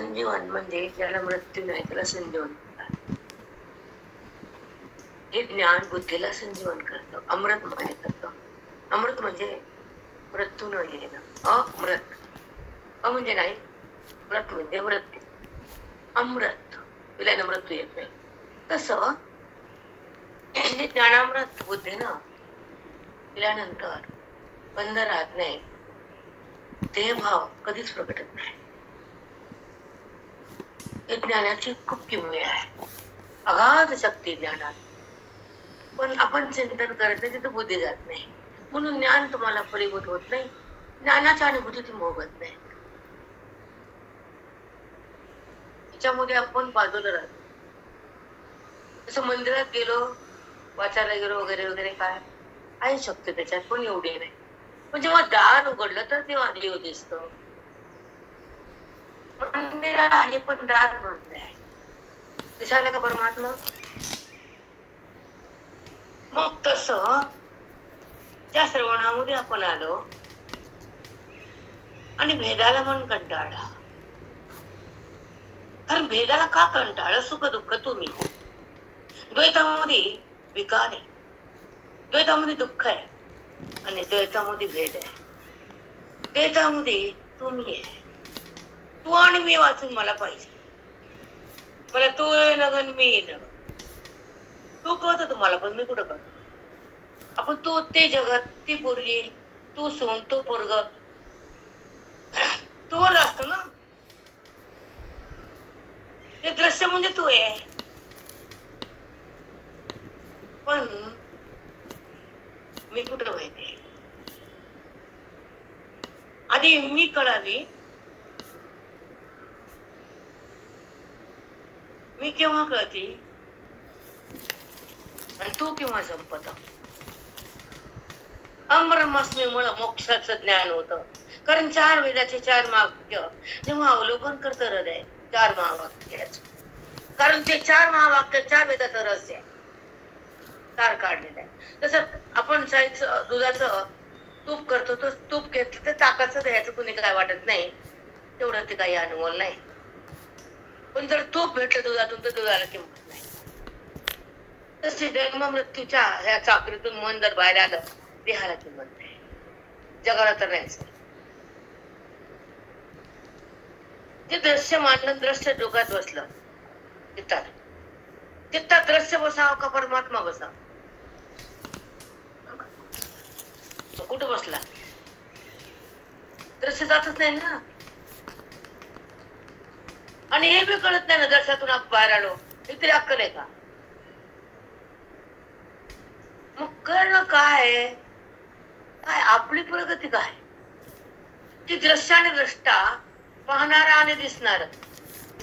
संजीवन म्हणजे ज्याला मृत्यू नाही त्याला संजीवन म्हणतात. हे ज्ञान बुद्धीला संजीवन करतं, अमृतमय करतं. अमृत म्हणजे मृत्यू न येणं, अमृत. म्हणजे नाही, व्रत म्हणजे मृत्यू. अमृत पिल्यानं मृत्यू येत नाही. तसं हे ज्ञानामृत बुद्धीनं पिल्यानंतर बंध राहत नाही, देहभाव कधीच प्रकटत नाही. हे ज्ञानाची खूप किमया आहे, अगाध शक्ती ज्ञानात. पण आपण चिंतन करत नाही, तिथं बुद्धी जात नाही. म्हणून ज्ञान तुम्हाला फलीभूत होत नाही, ज्ञानाच्या अनुभूती तुम्ही भोगत नाही. त्याच्यामध्ये आपण बाजूला राहतो. जसं मंदिरात गेलो, वाचायला गेलो वगैरे वगैरे, काय आहे शक्य त्याच्यात, पण एवढी नाही. पण जेव्हा दार उघडलं तर तेव्हा देव दिसतो. मंदिरात आहे पण दार बंद आहे, दिसायला का परमात्मा? मग तसं त्या श्रवणामध्ये आपण आलो आणि भेदाला मन कंटाळला. कारण भेदाला का कंटाळ? सुख दुःख तुम्ही. द्वैतामध्ये विकार आहे, द्वैतामध्ये दुःख आहे, आणि द्वैतामध्ये भेद आहे. द्वैतामध्ये तुम्ही आहे, तू आणि मी वाचून मला पाहिजे. मला तू नगन मी नग, तू कळत तुम्हाला पण मी कुठं कळत. आपण तू ते जगत, ती पोरगी, तू सोन, तो पोरग, तू असतो ना. ते दृश्य म्हणजे तू आहे. पण मी कुठं माहिती? आधी मी कळाली. मी केव्हा कळती आणि तू केव्हा संपत. अमरमस्मीमुळे मोक्षाचं ज्ञान होतं. कारण 4 वेदाचे 4 महावाक्य जेव्हा अवलोकन करतं हृदय 4 महावाक्याच, कारण ते 4 महावाक्य 4 वेदाचं रहस्य तार काढलेलं आहे. तसं आपण दुधाचं तूप करतो, तो तूप घेतलं तर ताकाचं द्यायचं कुणी काय वाटत नाही, तेवढं ते काही अनुभव नाही. पण जर तूप भेटलं दुधातून तर दुधाला किंमत नाही. तसे जन्म मृत्यूच्या ह्या चाकरीतून मन जर बाहेर आलं, देहाला किंमत नाही, जगाला तर नाहीच. ते दृश्य मानलं, दृश्य डोक्यात बसलं, चित्तात चित्तात दृश्य बसावं का परमात्मा बसावं? तो कुठं बसला? दृश्य जातच नाही ना. आणि हे बी कळत नाही ना, दर्शनातून आपण बाहेर आलो, इतरी अक्कल आहे का? मग कळणं काय? काय आपली प्रगती काय? ती दृश्य आणि दृष्टा, पाहणारा आणि दिसणार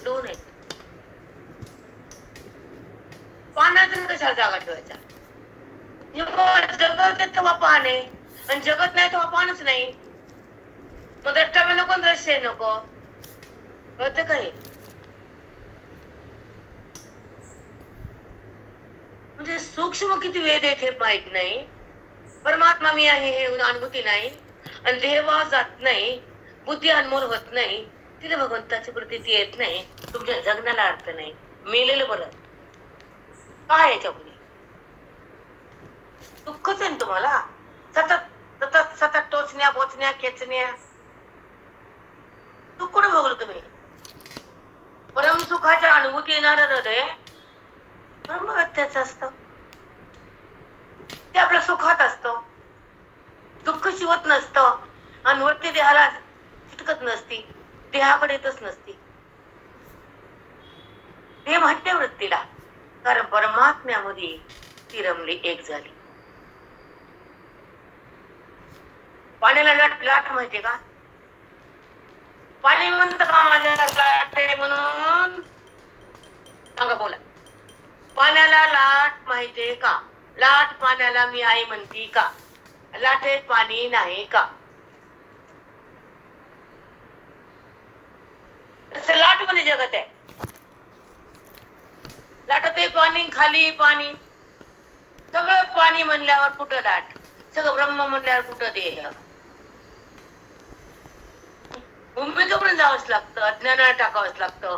दोन आहेत. पाहण्यातून कशाला जागा ठेवायचा? जगत आहे तेव्हा पाहणे, आणि जगत नाही तेव्हा पाहणच नाही. मग द्रष्टावे नको, दृश्य नको, कळतं काही? म्हणजे सूक्ष्म किती वेद आहेत हे माहित नाही. परमात्मा मी आहे हे अनुभूती नाही, आणि देहभाव जात नाही, बुद्धी अनमोल होत नाही, तिला भगवंताची प्रतीती येत नाही, तुमच्या जगण्याला अर्थ नाही. मेलेलं बरं काय याच्यापुढे? दुःखच आहे तुम्हाला, सतत सतत सतत टोचण्या बोचण्या खेचण्या. दुःख कुठं बघलं तुम्ही? परमसुखाच्या अनुभूती येणार हृदय परमगत्याच असतं, ते आपल्या सुखात असतं. दुःख शिवत नसतं, आणि वरती देहाला चिटकत नसती, देहाकडे येतच नसती. देह म्हणते वृत्तीला, कारण परमात्म्यामध्ये ती रमली, एक झाली. पाण्याला लाट लाट माहितीये का? पाणी म्हणतं का माझ्या लाट आहे म्हणून? सांगा बोला. पाण्याला लाट माहितीये का? लाट पाण्याला मी आई म्हणती का? लाटेत पाणी नाही का? तसं लाट मध्ये जगत आहे. लाटते पाणी, खाली पाणी, सगळं पाणी म्हणल्यावर कुठं लाट? सगळं ब्रह्म म्हणल्यावर कुठं देह? भूमिकेपर्यंत जावंच लागतं, अज्ञानाला टाकावंच लागतं,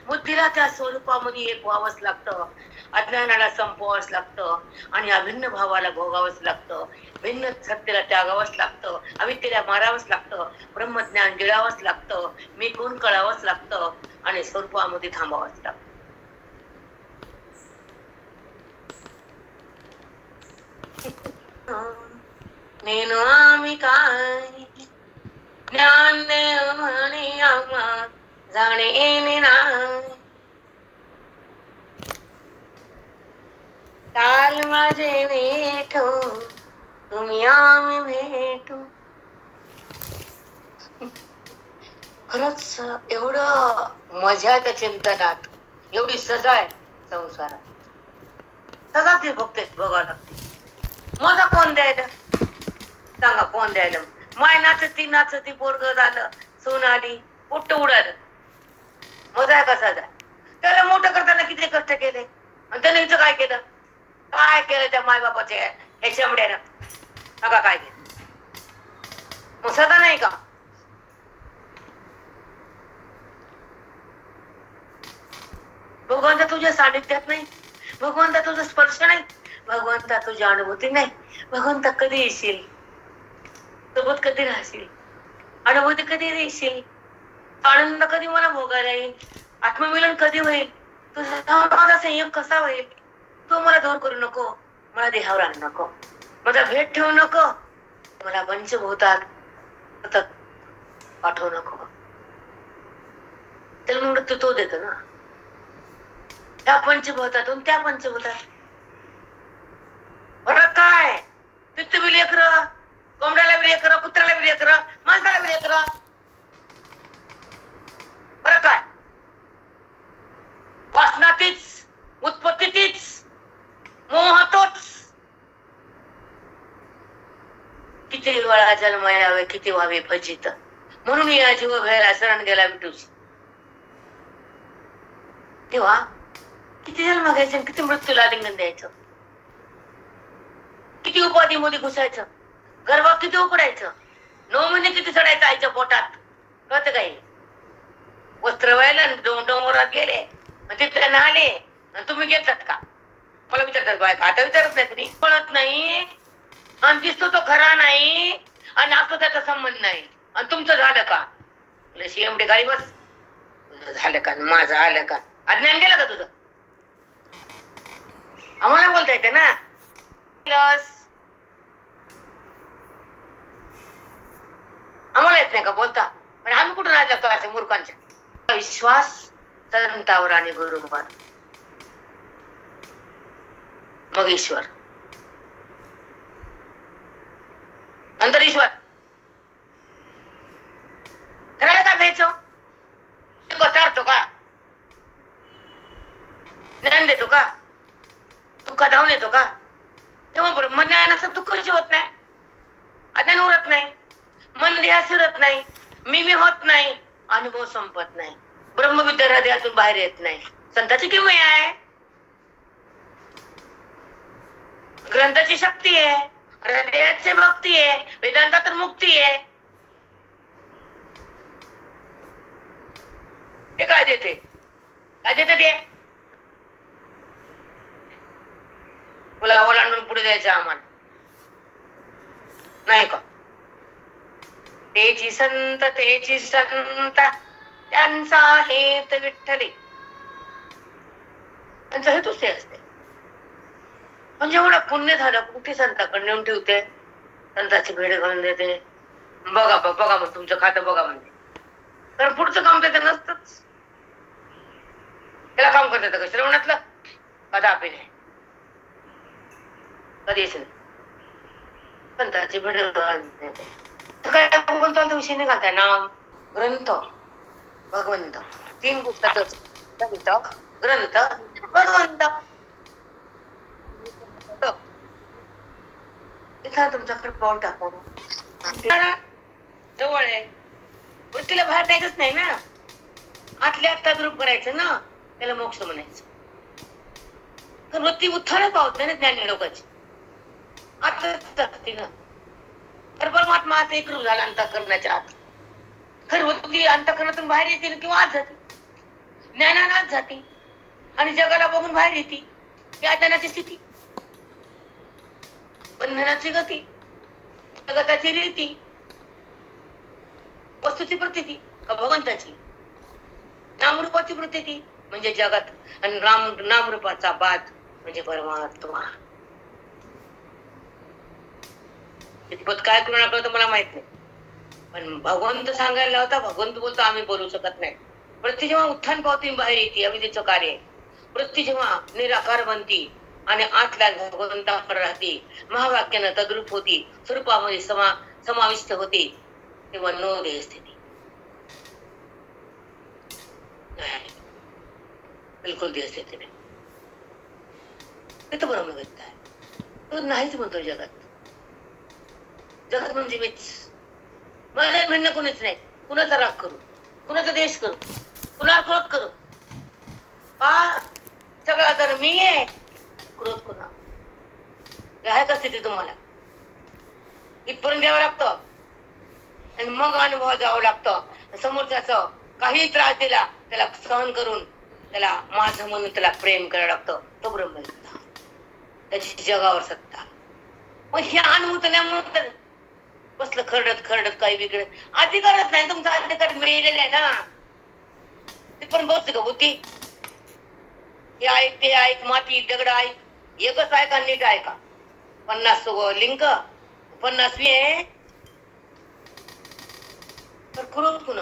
बुद्धीला त्या स्वरूपामध्ये एक व्हावंच लागतं, अज्ञानाला संपवावंच लागतं आणि अभिन्न भावाला भोगावंच लागतं, भिन्न सत्तेला त्यागावंच लागतं, अविद्येला मारावंच लागतं, ब्रह्मज्ञान गिळावंच लागतं, मी कोण कळावंच लागतं आणि स्वरूपामध्ये थांबावंच लागतं. నేను आम्ही काय ज्ञान म्हणे आम्हा जाणे नाही, काल माझे भेटो तुम्ही आम्ही भेटू. खरंच एवढं मजा त्या चिंतनात, एवढी सजा आहे संसारात. सजा ते भक्त बघावं लागते. मजा कोण द्यायला सांगा, कोण द्यायला? माय नाचती नाचती पोरग झालं, सून आली, पोट्ट उडालं, मजा आहे का सजा? त्याला मोठं करताना किती कष्ट केले आणि त्याने इथं काय केलं? काय केलं त्या माय बापाचे हे चमड्यानं? बघा काय केलं. मग सदा नाही का? भगवंता तुझ्या सानिध्यात नाही, भगवंता तुझा स्पर्श नाही, भगवंता तुझ्या अनुभूती नाही. भगवंता कधी येशील? सोबत कधी राहशील? अनुभूती कधी देशील? आनंद कधी मला भोगायला येईल? आत्ममिलन कधी होईल? तुझा माझा संयोग कसा होईल? तू मला दूर करू नको, मला देहावर आणू नको, माझा भेट ठेवू नको, मला पंचभूतात सतत पाठवू नको. त्याला मृत्यू तो देतो ना, त्या पंचभूतातून त्या पंचभूतात. फरक काय? पित्त बी लेकरं, कोंबड्याला बी लेकरं, कुत्र्याला बी लेकरं, माणसाला बी लेकरं. फरक काय? वासना तीच, उत्पत्ती तीच, मोह तोच. किती वेळा जन्म यावे, किती व्हावे फजित, म्हणून या जीव भेला शरण गेला विटूची. तेव्हा किती जन्म घ्यायचे, किती मृत्यूला लिंगन द्यायचं, किती उपाधी मध्ये घुसायचं, गर्भात किती उकडायचं, 9 महिने किती चढायचं आईच्या पोटात, कळत काही? वस्त्र व्हायला डोंगरात गेले, तिथे नाले, तुम्ही घेतात का? मला विचारतात बायका, आता विचारत नाही तुम्ही? कळत नाही आणि दिसतो तो खरा नाही आणि असतो त्याचा संबंध नाही आणि तुमचं झालं का? एवढे गाडी बस, झालं का? माझं आलं का? अज्ञान गेलं का तुझं? आम्हाला बोलता येते ना. आम्हाला येत नाही का बोलता? पण आम्ही कुठून आल्या का असे मूर्खांच्या? विश्वास संतावर आणि गुरुवर, मग ईश्वर, नंतर ईश्वर. करायला का घ्यायचं? चारतो का? ज्ञान देतो का? दुःखा धावून येतो का? तेव्हा ब्रह्मज्ञान असं दुःख होत नाही, अज्ञान उरत नाही, मन देहा शिरत नाही, मी होत नाही, अनुभव संपत नाही, ब्रह्मविद्या हृदयातून बाहेर येत नाही. संताची किंमत आहे, ग्रंथाची शक्ती आहे, हृदयाची भक्ती आहे, वेदांता तर मुक्ती आहे. ते काय देते? काय देते ते? तुला ओलांडून पुढे द्यायचं आम्हाला नाही का? तेची संत तेची संत त्यांचा हेत विठ्ठली, त्यांचा हेतूच ते असते. म्हणजे एवढं पुण्य झालं, कुठे संताकडे नेऊन ठेवते, संताची भेट घालून देते. बघा बघा मग तुमचं खातं बघा म्हणजे, तर पुढचं काम त्याचं नसतंच. त्याला काम करत का श्रवणातलं? कदापि नाही, कधीच नाही. संताची भेट घालून देते. काय कोणता विषय नाही घालताय? नाम, ग्रंथ, भगवंत, 3 पुस्तकच. ग्रंथ, भगवंत. तुमच्याकडे पाऊल टाकू जवळ आहे, वृत्तीला बाहेर द्यायचंच नाही ना, आतल्या आत्ता रूप करायचं ना, त्याला मोक्ष म्हणायचं. तर वृत्ती उत्थान पावत नाही ना ज्ञानी लोकांची, आता ना. तर परमात्मा आता एक रूप झाला अंतःकरणाच्या आत, खरी वृत्ती अंतःकरणातून बाहेर येते किंवा आत जाते, ज्ञानानं आत जाते आणि जगाला बघून बाहेर येते. ही अज्ञानाची स्थिती, बंधनाची गती, जगताची रीती, वस्तूची प्रतीती का भगवंताची, नामरूपाची प्रतीती म्हणजे जगत, आणि नामरूपाचा बाद म्हणजे परमात्मा. कितपत काय करू नका मला माहित नाही, पण भगवंत सांगायला होता. भगवंत बोलतो आम्ही बोलू शकत नाही. वृत्ती जेव्हा उत्थान पावती बाहेर येते, अविद्येचं कार्य आहे. वृत्ती जेव्हा निराकार बनती आणि आतल्या भगवंताकडे राहते, महावाक्यानं तद्रूप होती, स्वरूपामध्ये समाविष्ट होते, तेव्हा नो देह स्थिती. बिलकुल देह स्थिती नाही. ते तर बरोबर आहे, तो नाहीच म्हणतो जगात. जगत म्हणजे मीच. मला म्हणणं कोणीच नाही. कुणाचा राग करू, कुणाचा देश करू, कुणाला क्रोध करू, सगळा तर मी आहे. क्रोध कुणा आहे का स्थिती तुम्हाला? इथपर्यंत द्यावं लागतं आणि मग अनुभव जावं लागतं. समोरच्याचं काही त्रास दिला त्याला सहन करून त्याला माझं म्हणून त्याला प्रेम करावं लागतं. तो ब्रह्मविद्या, त्याची जगावर सत्ता. मग ह्या अनुभूतल्यामुळे बसलं खरडत काही बिघडत. अधिकारच नाही तुमचा, अधिकार मिळलेला आहे ना. ते पण बघते का बुद्धी? हे ऐक ते ऐक, माती दगड ऐक, एकच ऐका नीट ऐका. 50 लिंक 50 आहे तर क्रोध कुणा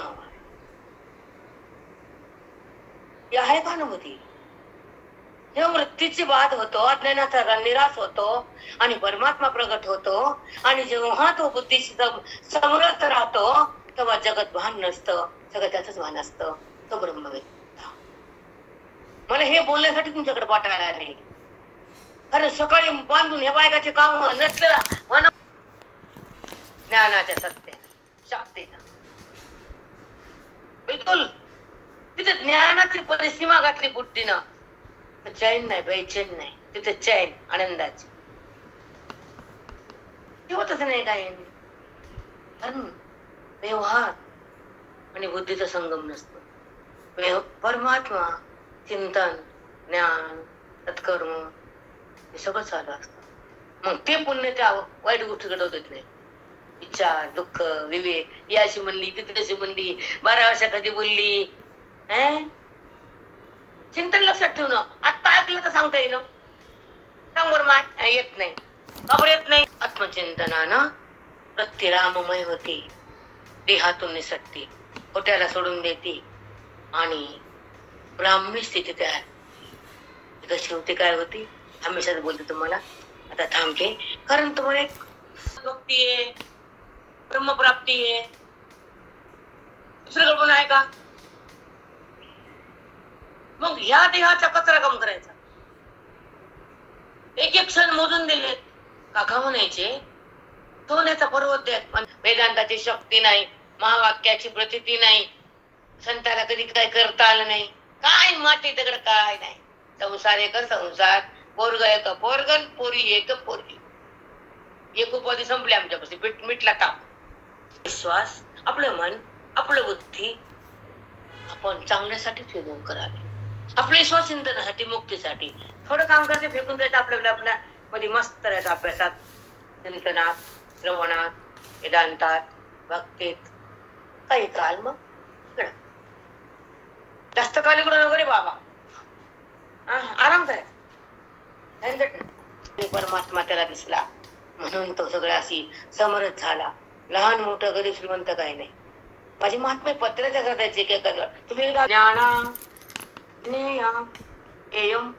आहे का अनुभूती? जेव्हा वृत्तीची बाध होतो, अज्ञानाचा निराश होतो आणि परमात्मा प्रगट होतो, आणि जेव्हा तो बुद्धीशी समरथ राहतो, तेव्हा जगत भान नसतं, सगळं त्याच भान असतं. तो ब्रह्मवेत्ता. मला हे बोलण्यासाठी तुमच्याकडे पाठवायला आले. कारण सकाळी बांधून हे बायकाचे काम नसलं ज्ञानाच्या सत्य शक्तीचा बिलकुल तिथे ज्ञानाची परिसीमा घातली बुद्धीनं, चैन नाही, बेचैन नाही. तिथे चैन आनंदाची होतच नाही काय. व्यवहार आणि बुद्धीचा संगम नसतो. परमात्मा, चिंतन, ज्ञान, सत्कर्म हे सगळं चालू असतं. मग ते पुण्य त्या वाईट गोष्टी घडवत नाही. विचार, दुःख, विवेक, ही अशी म्हणली, ती तशी म्हणली, 12 वर्षा कधी बोलली, चिंतन लक्षात ठेवणं. आता ऐकलं तर सांगता येईल, सांग मा येत नाही, खबर येत नाही. आत्मचिंतनानं प्रत्येक राममय होते, देहातून निसटते, खोट्याला सोडून देते आणि ब्राह्मी स्थिती तयार. कशी होती, काय होती, हमेशाच बोलते तुम्हाला. आता थांबते, कारण तुम्हाला एक भक्ती आहे, ब्रह्मप्राप्ती आहे. दुसरं कल्पना आहे का? मग ह्या देहाचा कचरा कम करायचा. एक एक क्षण मोजून दिले. काका म्हणायचे सोन्याचा पर्वत द्या, पण वेदांताची शक्ती नाही, महावाक्याची प्रचिती नाही, संताला कधी काय करता आलं नाही, काय माती दगड काय नाही. संसार एक संसार, पोरग एक पोरगन, पोरी एक पोरगी. एक उपाधी संपली आमच्यापासून, मिटला ताप. विश्वास, आपलं मन, आपलं बुद्धी आपण चांगल्यासाठीच योगून करावे. आपले विश्वास चिंतनासाठी, मुक्तीसाठी थोडं काम करते, फेकून द्यायचं आपल्या मध्ये मस्त राहायचं. अभ्यासात, चिंतनात, श्रवणात, वेदांतात, भक्तीत काही काल मग जास्त काल इकडून वगैरे बाबा आराम करायचा. परमात्मा त्याला दिसला म्हणून तो सगळा अशी समरथ झाला. लहान मोठं गरीब श्रीमंत काही नाही. माझी महात्मे पत्राच्या करायचे की तुम्ही ज्ञाना ज्ञेया एयम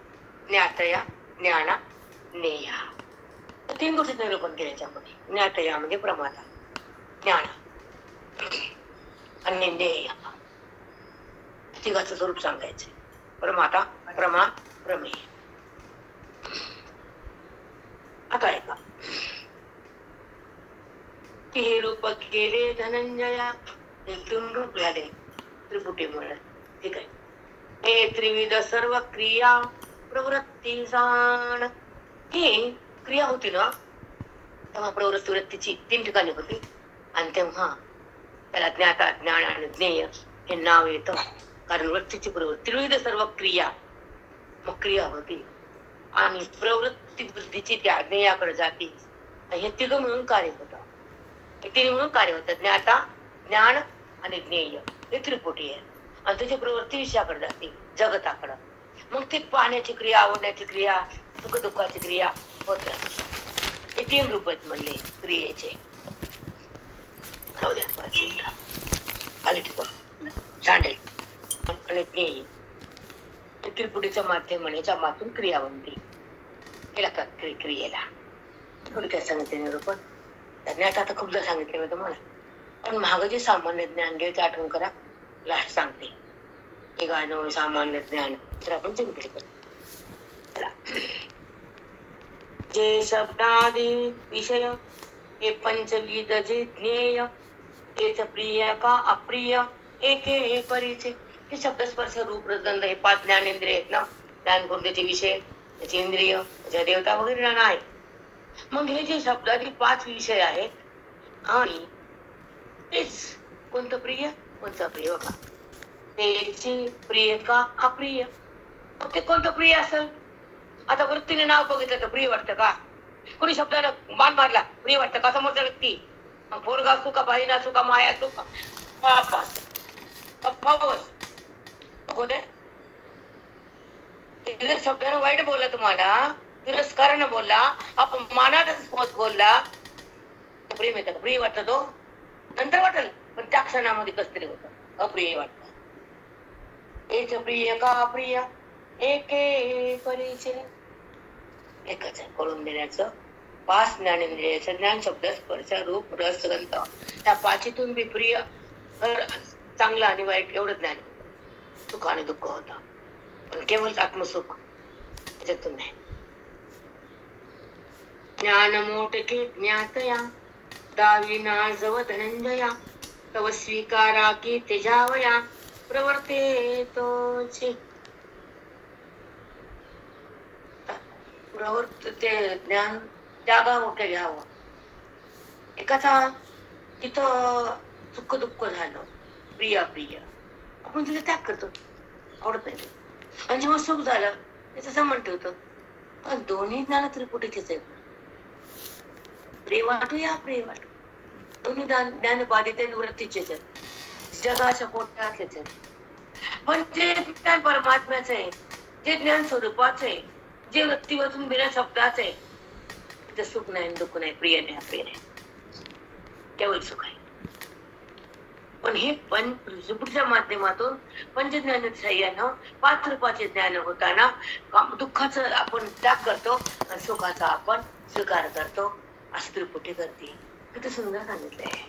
ज्ञातया ज्ञाना ज्ञेया, 3 गोष्टी निरूपण केले याच्यामध्ये. ज्ञातया म्हणजे प्रमाता, ज्ञान आणि ज्ञेय, तिघाचं स्वरूप सांगायचे. प्रमाता, प्रमा, प्रमेय. आता ऐका, हे रूप केले धनंजया, 3 रूप झाले त्रिपुटीमुळे. ठीक आहे. हे त्रिविध सर्व क्रिया प्रवृत्ती जाण. ही क्रिया होती ना, तेव्हा प्रवृत्ती वृत्तीची 3 ठिकाणी होती. आणि तेव्हा त्याला ज्ञाता ज्ञान आणि ज्ञेय हे नाव येतं. कारण वृत्तीची प्रवृत्ती त्रिविध सर्व क्रिया मग क्रिया होती आणि प्रवृत्ती बुद्धीची त्या ज्ञेयाकडे जाते. हे तिघं मिळून कार्य होतं. हे तिन्ही मिळून कार्य होतं. ज्ञाता ज्ञान आणि ज्ञेय हे त्रिपुटी आहे आणि त्याची प्रवृत्ती विषयाकडे जाते, जगताकडं. मग ती पाहण्याची क्रिया, आवडण्याची क्रिया, सुख दुःखाची क्रिया होत राहते. हे तीन रूप आहेत म्हणले क्रियेचे. त्रिपुटीचं माध्यम म्हणण्याच्या मातून क्रिया बनते. हे लागतात क्रियेला. थोडक्यात सांगितले रूप. ज्ञात आता खूपदा सांगितले मी तुम्हाला, पण महाग जे सामान्य ज्ञान घ्यायचं आठवण करा. लास्ट सांगते हे गाणं सामान्य ज्ञान तर आपण चिंतन करू. जे शब्दादी विषय हे पंचविध जे ज्ञेय तेच प्रिय का अप्रिय एके परिचय. हे शब्द स्पर्श रूप रसगंध हे 5 ज्ञानेंद्रिय आहेत ना. ज्ञान करून त्याचे विषय, त्याचे इंद्रिय, त्याच्या देवता वगैरे ज्ञान आहे. मग हे जे शब्दादी 5 विषय आहेत आणि तेच कोणतं प्रिय कोणतं अप्रिय बघा. त्याची प्रिय का अप्रिय. मग ते कोणतं प्रिय असेल. आता वृत्तीने नाव बघितलं तर प्रिय वाटतं का. कोणी शब्दानं बाण मारला प्रिय वाटतं का समोरचा व्यक्ती. मग पोरगा असू का, बहीण असू का, माया असू का, बाप होते. शब्दानं वाईट बोलला तुम्हाला, तिरस्कारानं बोलला, आपण मानातच बोलला, प्रेम येतं. प्रिय वाटतं तो नंतर वाटेल, पण त्या क्षणामध्ये कस तरी होत अप्रिय वाटत. एक प्रिय का अप्रिय एके परिचय. एकच आहे कळून देण्याचं. 5 ज्ञानेंद्रियाचं ज्ञान, शब्द स्पर्श रूप रस गंध त्या 5तून बी प्रिय चांगलं आणि वाईट एवढं ज्ञान. सुख आणि दुःख होतं पण केवळ आत्मसुख त्याच्यातून नाही. ज्ञान मोठके ज्ञातया दाविना जव धनंजया तव स्वीकारा की तेजावया प्रवर्ते तोचे. प्रवर्त ते ज्ञान त्यागावं का घ्यावं. एकाचा तिथं सुख दुःख झालं, प्रिय अप्रिय, आपण तिथे त्याग करतो, आवडत नाही. आणि जेव्हा सुख झालं त्याचा संबंध ठेवतो. पण दोन्ही ज्ञान त्रिपुटीचेच आहेत. प्रिय वाटू या अप्रिय वाटू, दोन्ही ज्ञान बाधित वृत्तीचेच आहेत, जगाच्या पोटातलेच आहेत. पण जे ज्ञान परमात्म्याचं आहे, जे ज्ञान स्वरूपाचं आहे, जे वृत्तीवरून बिना शब्दाचं आहे, तिथे सुख नाही, दुःख नाही, प्रिय नाही, अप्रिय नाही, केवळ सुख आहे. पण हे त्रिपुटीच्या माध्यमातून पंचज्ञानाच्या साह्यानं 5 रूपाचे ज्ञान होताना दुःखाचं आपण त्याग करतो आणि सुखाचा आपण स्वीकार करतो. असं त्रिपुटी करते. किती सुंदर सांगितलंय.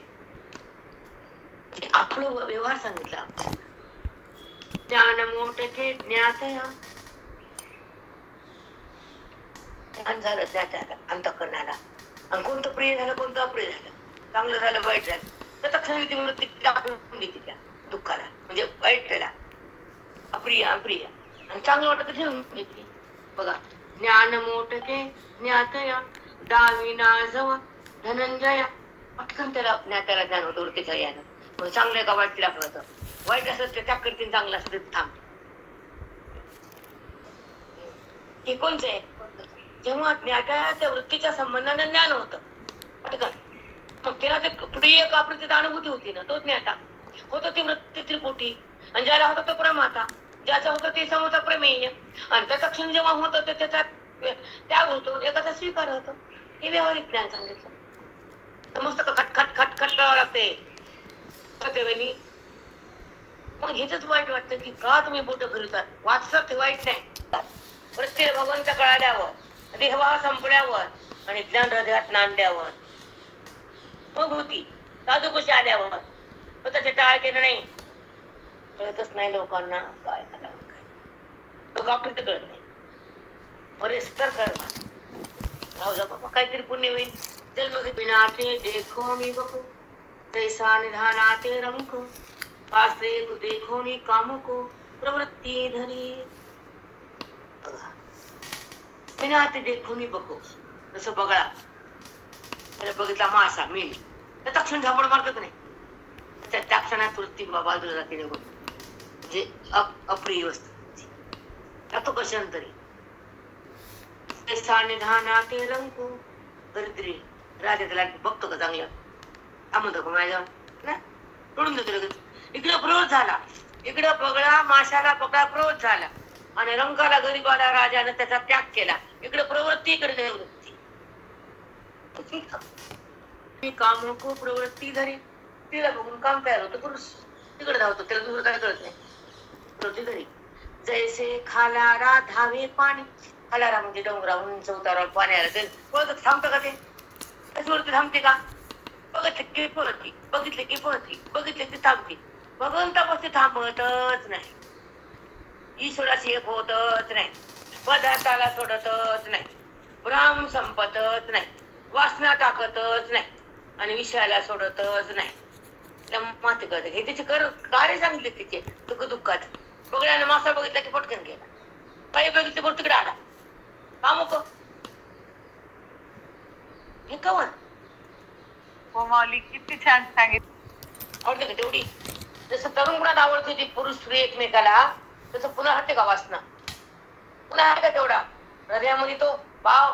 आपलं व्यवहार सांगितला. ज्ञान मोठे ज्ञातया ज्ञान झालं ज्ञात्याला अंतःकरणाला. आणि कोणतं प्रिय झालं कोणतं अप्रिय झालं, चांगलं झालं वाईट झालं तर तक्षण ती वृत्ती टाकून देते त्या दुःखाला, म्हणजे वाईट त्याला अप्रिय अप्रिय, आणि चांगलं वाटत ठेवून देते. बघा ज्ञान मोठके ज्ञातया दाविना जव धनंजया. पटकन त्याला ज्ञात्याला ज्ञान होतं वृत्तीच्या यानं. मग चांगलं का वाईट तिला कळतं. वाईट असत ते त्याग करतील, चांगलं असत ते थांबते. हे कोणचं आहे. जेव्हा ज्ञात्या त्या वृत्तीच्या संबंधाने ज्ञान होतं पटकन, मग त्याला ते प्रिय का अप्रिय अनुभूती होती ना, तो ज्ञाता होतो ती वृत्ती त्रिपुटी. आणि ज्याला होतं तो प्रमाता, ज्याचा होतं ते समोरचा प्रमेय. आणि त्याचा क्षण जेव्हा होतं त्याचा त्याग होतो, एकाचा स्वीकार होतो. हे व्यावहारिक ज्ञान सांगितलं. मस्त खटखट खटखट करावं लागते. मग हेच वाईट वाटतं की का तुम्ही बोट फिरतात. वाचतात ते वाईट नाही. प्रत्येक भगवंत कळाल्यावर, देहभाव संपल्यावर आणि ज्ञान हृदयात नांदल्यावर मग होती साधू कशी आल्यावर त्याचे टाळ केलं नाही. कळतच नाही लोकांना काय करावं काय. लोक आपलं तर कळत नाही. बरेच तर कळवा काहीतरी पुण्य होईल. जन्म बिनाते देखो मी बघू जैसा निधानाते रंग पासे देखो मी काम को प्रवृत्ती धरी. बिनाते देखो मी बघू जसं बघा त्याला बघितला मासा मीन तर तक्षण झापड मारतात नाही. क्षणात वृत्ती बाजूला जाते निघून, म्हणजे अप्रिय वस्तू तो कशांतरी निधाना ते रंगू दरिद्री राजा त्याला बघतो का चांगलं थांबतो का माझ्या ना तोडून देतो लगेच. इकडं क्रोध झाला, इकडं पगळा माशाला पकडा क्रोध झाला आणि रंगाला गरीबाला राजाने त्याचा त्याग केला. इकडे प्रवृत्ती इकडे निवृत्ती. मी काम नको प्रवृत्ती धरी तिला बघून काम तयार होतं पुरुष तिकडे धावतो त्याला दुसरं काय कळत नाही. प्रवृत्ती धरी जैसे खालारा धावे पाणी, खालारा म्हणजे डोंगरा उंच उतारावर पाणी आलं ते पळत थांबतं का ते त्याच्यावरती थांबते का? बघितले की पळती, बघितले की पळती, बघितले की थांबते. भगवंतापासून थांबतच नाही, ईश्वराशी एक होतच नाही, पदार्थाला सोडतच नाही, ब्राह्म संपतच नाही, वासना टाकतच नाही आणि विषयाला सोडतच नाही. माती करते हे त्याचे कार्य सांगितले तिचे दुःख दुःखात. बघल्याने मासा बघितला की पटकन गेला, काही बघितले पण तिकडे आला कामुक हे कवन माऊली किती छान सांगितलं. आवडते का तेवढी? जसं तरुण गुणात आवडते ती पुरुष स्त्री एकमेकाला, तसं पुन्हा हटते का वासना? पुन्हा आहे का तेवढा हृदयामध्ये तो भाव?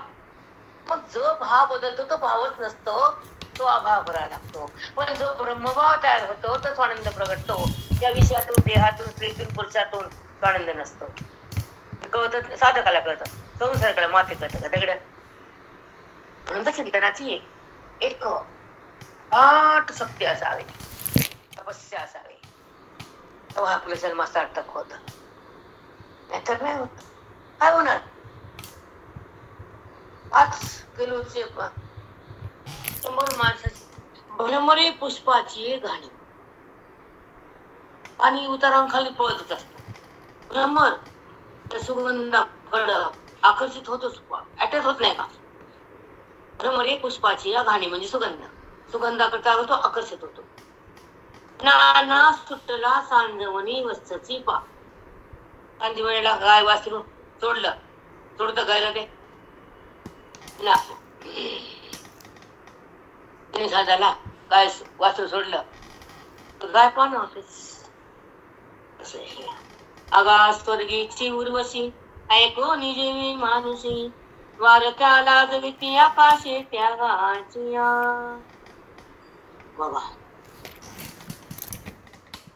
मग जो भाव बदलतो तो भावच नसतो, तो अभाव करावा लागतो. पण जो ब्रह्मभाव तयार होतो तोच आनंद प्रगटतो. त्या विषयातून देहातून स्त्रीतून पुरुषातून तो आनंद नसतो. कळत साधकाला कळतं, संसारकाला माफी कळतं का दगड. म्हणून चिंतनाची एक आठ सत्य असावे, तपस्या असावी, तेव्हा आपलं जन्म सार्थक होत. नाहीतर नाही होत. काय होणार? 5 किलोचे 100 माणसाची भ्रमरे पुष्पाची घाणी आणि उतारांखाली पळतच असतो. भ्रमर त्या सुगंधाकडं आकर्षित होतोच, अटॅच होत नाही का? भ्रमरे पुष्पाची या घाणी म्हणजे सुगंध, सुगंधाकडचा तो आकर्षित होतो. नाना सुटला सांजवणी वस्तची पा. कांदी वेळेला गाय वासरू सोडलं, सोडतं गायला ते झाला गाय वासरू सोडलं गाय पान होतेच. आगा स्वर्गीची उर्वशी ऐको निजेवी मानुषी, वारक्या लाजविती आकाशे त्यागाची. बाबा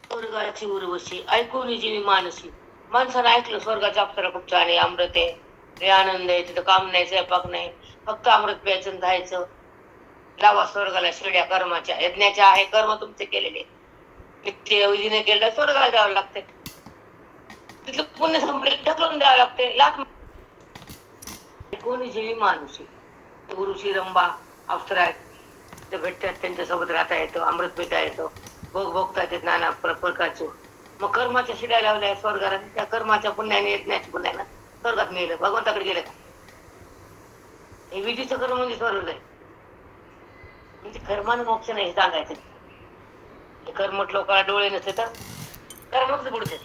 स्वर्गाची उर्वशी ऐकून जीवी मानसी. माणसानं ऐकलं स्वर्गाचा अप्सरा खूप छान आहे, अमृत आहे, रे आनंद आहे, तिथं काम नाही, स्वयंपाक नाही, फक्त अमृत प्यायचं धायचं. लावा स्वर्गाला शिड्या कर्माच्या, यज्ञाच्या आहे कर्म तुमचे केलेले, नित्य विधीने केलं स्वर्गाला जावं लागते. तिथलं पुण्य संपले ढकलून द्यावं लागते. लाख कोणी जीवी माणूस गुरुशी रंबा अप्सरा आहेत ते भेटतात, त्यांच्यासोबत राहता येतं, अमृत पिता येतं, भोग भोगता येतात नाना प्रकारचे. मग कर्माच्या शिड्या लावल्या स्वर्गाला, त्या कर्माच्या पुण्याने यज्ञाच्या पुण्याला स्वर्गात मिळलं. भगवंताकडे गेलं का? हे विधीचं कर्म म्हणजे स्वर्ग आहे. म्हणजे कर्मानं मोक्ष नाही सांगायचं. कर्मट लोकांना डोळे नसते तर कर्मच बुडते.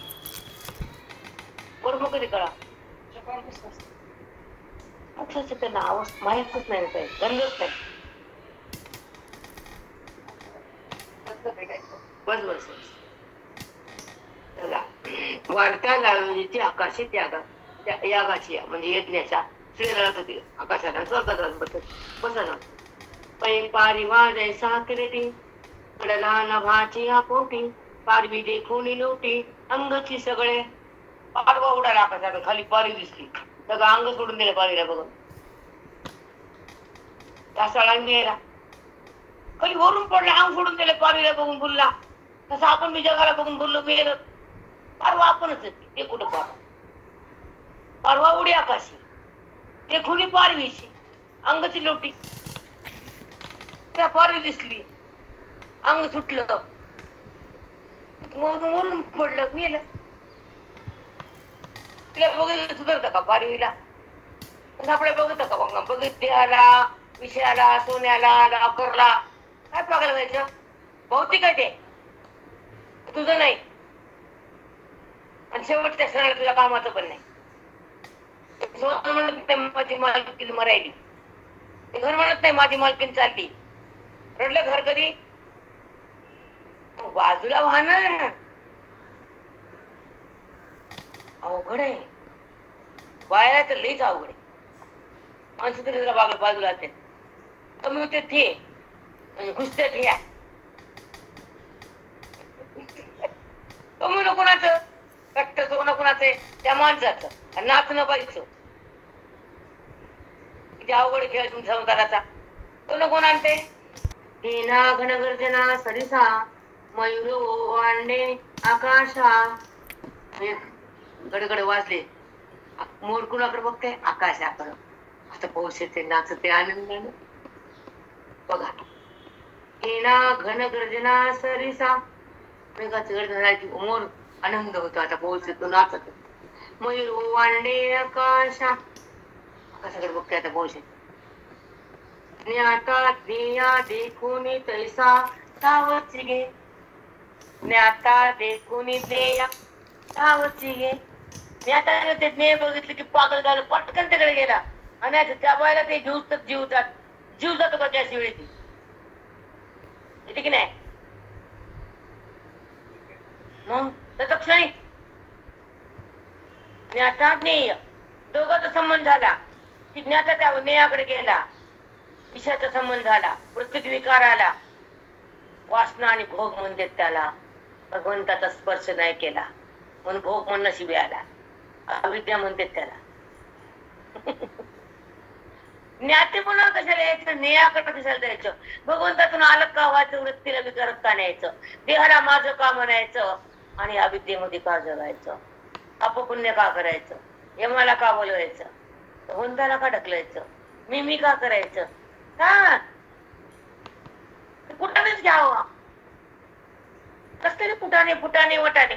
कर्म कधी कळा मोक्षाचं त्यांना अवस्था माहीतच नाही, गंधच नाही. बस बस वाढत्या लावणीची आकाशी त्यागा यागाची म्हणजे यज्ञाच्या श्रीरात होती आकाशाला स्वर्गात बसत पै पारिवार जैसा किरटी कडला नभाची आपोटी पारवी देखून लोटी अंगची सगळे. पारवा उडाला आकाशात, खाली पारी दिसली, सगळं अंग सोडून दिलं पारीला बघून. त्या सळांनी यायला खाली वरून पडला, अंग सोडून दिलं पारीला बघून बोलला. तसं आपण मी जगाला बघून बोललो गेलं. पारवा आपणच ते कुठं पारवा, पारवा उडी आकाशी, ते खुली पारवीची अंगची लोटी. त्या पारवी दिसली, अंग सुटलं, वरून पडलं गेलं. तिला बघितलं सुधारतं का पारवीला? आपल्या बघत का बघितल्याला विषयाला सोन्याला लाकरला काय बघायला जायचं? भौतिक आहे ते, तुझं नाही. आणि शेवटच्या क्षणाला तुझ्या कामाचं पण नाही. म्हणत माझी मालकीन मरायली, घर म्हणत नाही माझी मालकीन चालली. रडलं घर कधी? बाजूला व्हा ना. अवघड आहे बाया तर लईच अवघड आहे. माणसं तरी जरा बाजूला असते कमी होते थे घुसते ठिया कमी कोणाचं कट्ट कोणाचं त्या माणसाचं नाचणं पाहिजे. किती अवघड खेळ तुमच्या संसाराचा. कोण आणते हेना घनगर्जना सरिसा मयूर अंडे आकाशा. गडगड वाजले मोर कुणाकडे बघते आकाशाकडे. आता पाऊस येते नाचते आनंदाने. बघा हेना घनगर्जना सरिसा मेघाची गर्जना झाली की मोर आनंद होतो. आता पाऊस येतो नाचत. मयूर वांडे आकाशा आकाशाकडे बघते आता पाऊस येतो. ज्ञाता ध्येया देखून तैसा सावची गे. ज्ञाता देखून ध्येया सावची गे. ज्ञाता ते ज्ञेय बघितलं की पागल झालं पटकन तिकडे गेला आणि त्या बायला ते जीव जातो का त्याच वेळी ती येते की नाही. मग त्याचा क्षणी ज्ञाता ज्ञेय दोघांचा संबंध झाला की ज्ञाता त्या ज्ञेयाकडे गेला. विषयाचा संबंध झाला. प्रत्येक विकार आला. वासना आणि भोग म्हणतात त्याला. भगवंताचा स्पर्श नाही केला म्हणून भोग म्हणून नशिबी आला. अविद्या म्हणतात त्याला. ज्ञाते म्हणून कशाला यायचं ज्ञेयाकडे कशाला द्यायचं. भगवंतातून अलग का व्हायचं. वृत्तीला विकारत का न्यायचं. देहाला माझं का म्हणायचं आणि अविद्येमध्ये का जगायचं. अपपुण्य का करायचं. यमाला का बोलवायचं. भगवंताला का ढकलायचं. मी का करायचं. का कुठानेच घ्यावं कस तरी फुटाने वटाने